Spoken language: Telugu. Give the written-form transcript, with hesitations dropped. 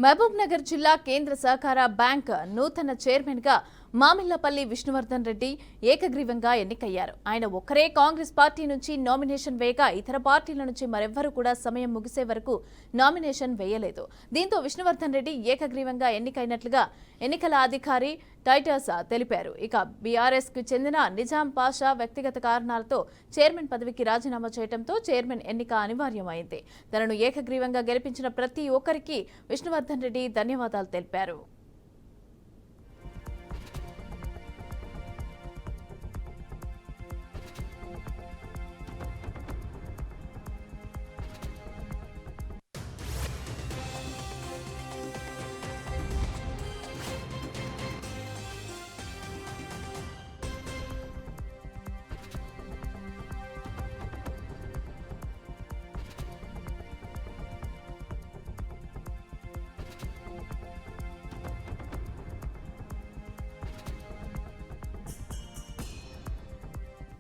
మహబూబ్ నగర్ జిల్లా కేంద్ర సహకార బ్యాంక్ నూతన చైర్మన్ గా మామిళ్లపల్లి విష్ణువర్ధన్ రెడ్డి ఏకగ్రీవంగా ఎన్నికయ్యారు. ఆయన ఒక్కరే కాంగ్రెస్ పార్టీ నుంచి నామినేషన్ వేయగా ఇతర పార్టీల నుంచి మరెవ్వరూ కూడా సమయం ముగిసే వరకు నామినేషన్ వేయలేదు. దీంతో విష్ణువర్ధన్ రెడ్డి ఏకగ్రీవంగా ఎన్నికైనట్లుగా ఎన్నికల అధికారి టైటస్ తెలిపారు. ఇక బీఆర్ఎస్ కు చెందిన నిజాం పాషా వ్యక్తిగత కారణాలతో చైర్మన్ పదవికి రాజీనామా చేయడంతో చైర్మన్ ఎన్నిక అనివార్యమైంది. తనను ఏకగ్రీవంగా గెలిపించిన ప్రతి ఒక్కరికి విష్ణువర్ధన్ రెడ్డి ధన్యవాదాలు తెలిపారు.